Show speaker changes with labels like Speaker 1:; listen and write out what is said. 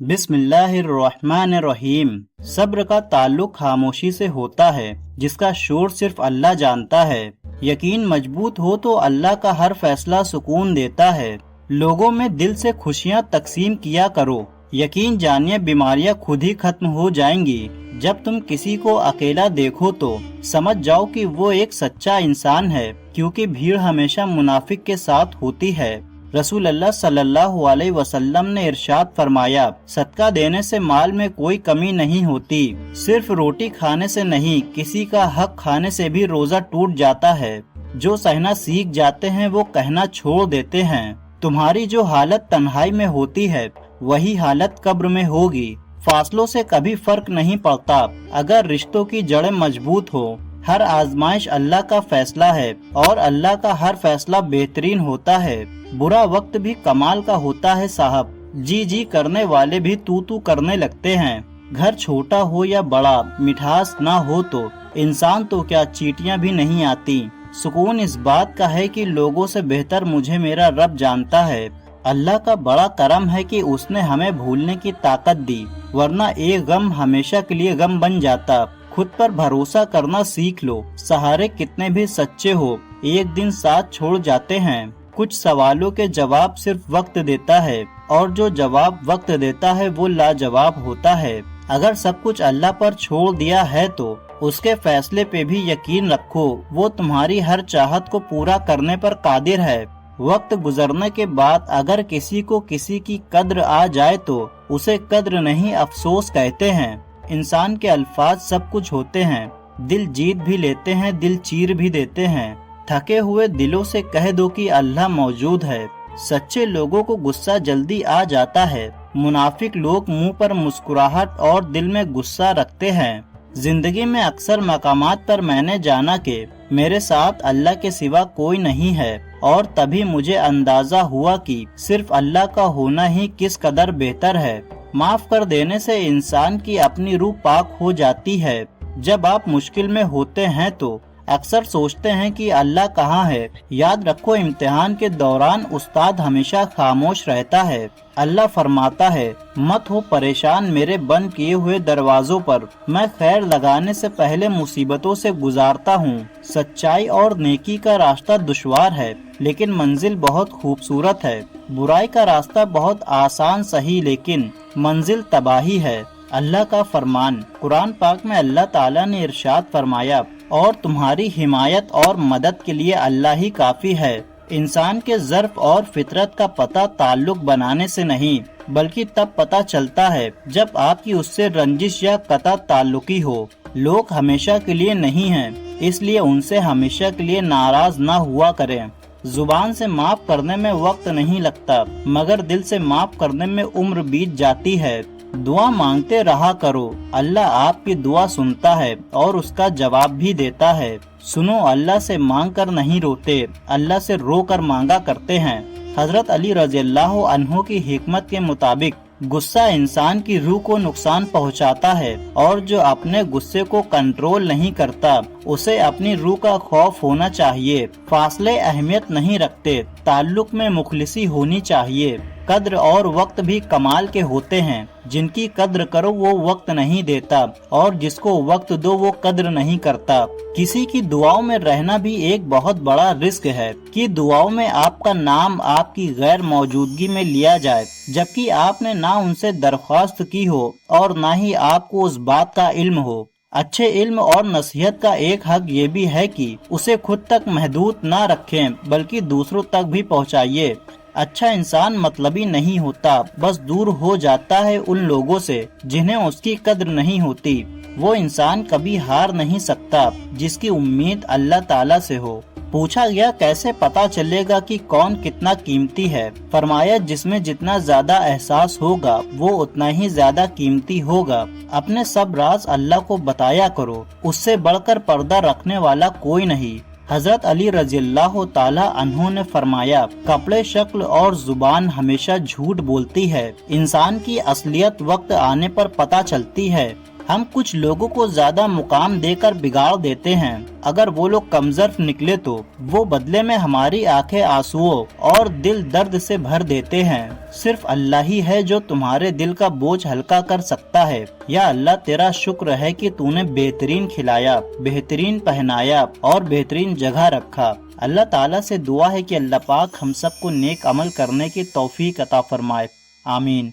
Speaker 1: बिस्मिल्लाहिर्रहमानिर्रहीम। सब्र का ताल्लुक खामोशी से होता है जिसका शोर सिर्फ अल्लाह जानता है। यकीन मजबूत हो तो अल्लाह का हर फैसला सुकून देता है। लोगों में दिल से खुशियां तकसीम किया करो। यकीन जानिए बीमारियां खुद ही खत्म हो जाएंगी। जब तुम किसी को अकेला देखो तो समझ जाओ कि वो एक सच्चा इंसान है, क्योंकि भीड़ हमेशा मुनाफिक के साथ होती है। रसूल अल्लाह सल्लल्लाहु अलैहि वसल्लम ने इरशाद फरमाया, सदका देने से माल में कोई कमी नहीं होती। सिर्फ रोटी खाने से नहीं, किसी का हक खाने से भी रोजा टूट जाता है। जो सहना सीख जाते हैं वो कहना छोड़ देते हैं। तुम्हारी जो हालत तन्हाई में होती है वही हालत कब्र में होगी। फासलों से कभी फर्क नहीं पड़ता अगर रिश्तों की जड़ें मजबूत हो। हर आजमाइश अल्लाह का फैसला है और अल्लाह का हर फैसला बेहतरीन होता है। बुरा वक्त भी कमाल का होता है साहब। जी जी करने वाले भी तू तू करने लगते हैं। घर छोटा हो या बड़ा, मिठास ना हो तो इंसान तो क्या चींटियां भी नहीं आती। सुकून इस बात का है कि लोगों से बेहतर मुझे मेरा रब जानता है। अल्लाह का बड़ा करम है कि उसने हमें भूलने की ताकत दी, वरना एक गम हमेशा के लिए गम बन जाता। खुद पर भरोसा करना सीख लो। सहारे कितने भी सच्चे हो, एक दिन साथ छोड़ जाते हैं। कुछ सवालों के जवाब सिर्फ वक्त देता है, और जो जवाब वक्त देता है वो लाजवाब होता है। अगर सब कुछ अल्लाह पर छोड़ दिया है तो उसके फैसले पे भी यकीन रखो। वो तुम्हारी हर चाहत को पूरा करने पर कादिर है। वक्त गुजरने के बाद अगर किसी को किसी की कद्र आ जाए तो उसे कद्र नहीं अफसोस कहते हैं। इंसान के अल्फाज सब कुछ होते हैं। दिल जीत भी लेते हैं, दिल चीर भी देते हैं। थके हुए दिलों से कह दो कि अल्लाह मौजूद है। सच्चे लोगों को गुस्सा जल्दी आ जाता है। मुनाफिक लोग मुंह पर मुस्कुराहट और दिल में गुस्सा रखते हैं। जिंदगी में अक्सर मकामात पर मैंने जाना कि मेरे साथ अल्लाह के सिवा कोई नहीं है, और तभी मुझे अंदाजा हुआ कि सिर्फ अल्लाह का होना ही किस कदर बेहतर है। माफ कर देने से इंसान की अपनी रूह पाक हो जाती है। जब आप मुश्किल में होते हैं तो अक्सर सोचते हैं कि अल्लाह कहाँ है। याद रखो, इम्तिहान के दौरान उस्ताद हमेशा खामोश रहता है। अल्लाह फरमाता है, मत हो परेशान मेरे बंद किए हुए दरवाजों पर। मैं खैर लगाने से पहले मुसीबतों से गुजारता हूँ। सच्चाई और नेकी का रास्ता दुश्वार है, लेकिन मंजिल बहुत खूबसूरत है। बुराई का रास्ता बहुत आसान सही, लेकिन मंजिल तबाही है। अल्लाह का फरमान। कुरान पाक में अल्लाह ताला ने इरशाद फरमाया, और तुम्हारी हिमायत और मदद के लिए अल्लाह ही काफी है। इंसान के ज़र्फ और फितरत का पता ताल्लुक बनाने से नहीं, बल्कि तब पता चलता है जब आपकी उससे रंजिश या कता ताल्लुकी हो। लोग हमेशा के लिए नहीं हैं, इसलिए उनसे हमेशा के लिए नाराज ना हुआ करें। जुबान से माफ करने में वक्त नहीं लगता, मगर दिल से माफ करने में उम्र बीत जाती है। दुआ मांगते रहा करो, अल्लाह आपकी दुआ सुनता है और उसका जवाब भी देता है। सुनो, अल्लाह से मांग कर नहीं रोते, अल्लाह से रो कर मांगा करते हैं। हजरत अली रज़ियल्लाहु अन्हु की हिकमत के मुताबिक गुस्सा इंसान की रूह को नुकसान पहुंचाता है, और जो अपने गुस्से को कंट्रोल नहीं करता उसे अपनी रूह का खौफ होना चाहिए। फासले अहमियत नहीं रखते, ताल्लुक में मुखलिसी होनी चाहिए। कद्र और वक्त भी कमाल के होते हैं। जिनकी कद्र करो वो वक्त नहीं देता, और जिसको वक्त दो वो कद्र नहीं करता। किसी की दुआओं में रहना भी एक बहुत बड़ा रिस्क है कि दुआओं में आपका नाम आपकी गैर मौजूदगी में लिया जाए, जबकि आपने ना उनसे दरख्वास्त की हो और ना ही आपको उस बात का इल्म हो। अच्छे इल्म और नसीहत का एक हक ये भी है कि उसे खुद तक महदूद ना रखें, बल्कि दूसरों तक भी पहुँचाइए। अच्छा इंसान मतलबी नहीं होता, बस दूर हो जाता है उन लोगों से जिन्हें उसकी कद्र नहीं होती। वो इंसान कभी हार नहीं सकता जिसकी उम्मीद अल्लाह ताला से हो। पूछा गया, कैसे पता चलेगा कि कौन कितना कीमती है? फरमाया, जिसमें जितना ज्यादा एहसास होगा वो उतना ही ज्यादा कीमती होगा। अपने सब राज अल्लाह को बताया करो, उससे बढ़कर पर्दा रखने वाला कोई नहीं। हजरत अली रज़ियल्लाहु ताला अन्हु ने फरमाया, कपड़े, शक्ल और जुबान हमेशा झूठ बोलती है। इंसान की असलियत वक्त आने पर पता चलती है। ہم کچھ لوگوں کو زیادہ مقام دے کر بگاڑ دیتے ہیں، اگر وہ لوگ کمظرف نکلے تو وہ بدلے میں ہماری آنکھیں آنسوؤں اور دل درد سے بھر دیتے ہیں۔ صرف اللہ ہی ہے جو تمہارے دل کا بوجھ ہلکا کر سکتا ہے۔ یا اللہ، تیرا شکر ہے کہ تو نے بہترین کھلایا، بہترین پہنایا اور بہترین جگہ رکھا۔ اللہ تعالیٰ سے دعا ہے کہ اللہ پاک ہم سب کو نیک عمل کرنے کی توفیق عطا فرمائے، آمین۔